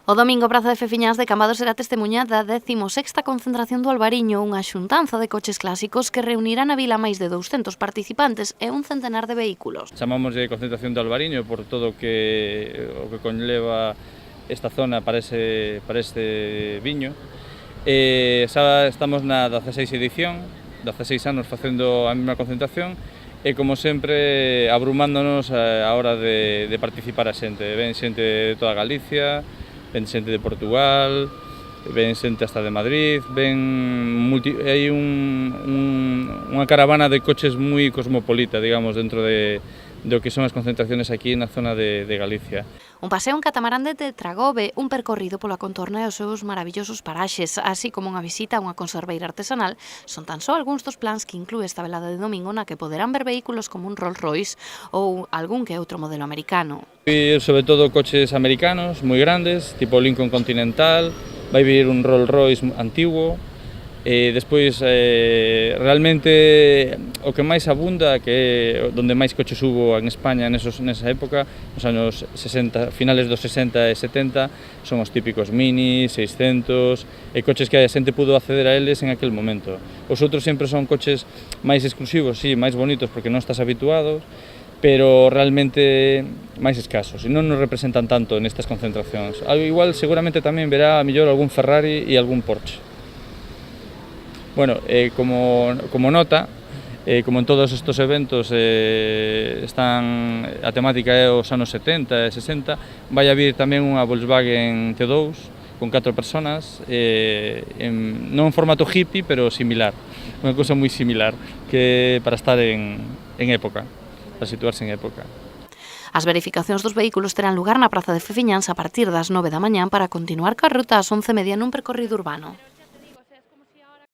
O domingo, a Praza de Fefiñáns de Cambados será testemuña da 16ª concentración do Albariño, unha xuntanza de coches clásicos que reunirán na vila máis de 200 participantes e un centenar de vehículos. Chamamos de concentración do Albariño por todo o que conlleva esta zona para este viño. Xa estamos na 16ª edición, 16 anos facendo a mesma concentración, e como sempre abrumándonos a hora de participar a xente. Ven xente de toda Galicia, ven xente de Portugal, ven xente hasta de Madrid, hai unha caravana de coches moi cosmopolita, digamos, dentro do que son as concentraciones aquí na zona de Galicia. Un paseo en catamarán de Tetragobe, un percorrido pola contorna e os seus maravillosos paraxes, así como unha visita a unha conserveira artesanal, son tan só algúns dos plans que inclúe esta velada de domingo na que poderán ver vehículos como un Rolls Royce ou algún que outro modelo americano. E sobre todo coches americanos moi grandes, tipo Lincoln Continental, vai vir un Rolls Royce antigo. Despois, realmente, o que máis abunda, que onde máis coches hubo en España nesa época, nos anos 60, finales dos 60 e 70, son os típicos Mini, 600, e coches que a xente pudo acceder a eles en aquel momento. Os outros sempre son coches máis exclusivos, sí, máis bonitos, porque non estás habituado, pero realmente máis escasos, e non nos representan tanto nestas concentracións. Igual, seguramente tamén verá a mellor algún Ferrari e algún Porsche. Bueno, como nota, como en todos estes eventos a temática é os anos 70 e 60, vai a vir tamén unha Volkswagen T2 con 4 personas, non en formato hippie, pero similar, unha cousa moi similar, que para estar en época, para situarse en época. As verificacións dos vehículos terán lugar na Praza de Fefiñáns a partir das 9 da mañá para continuar coa ruta ás 11:30 nun percorrido urbano.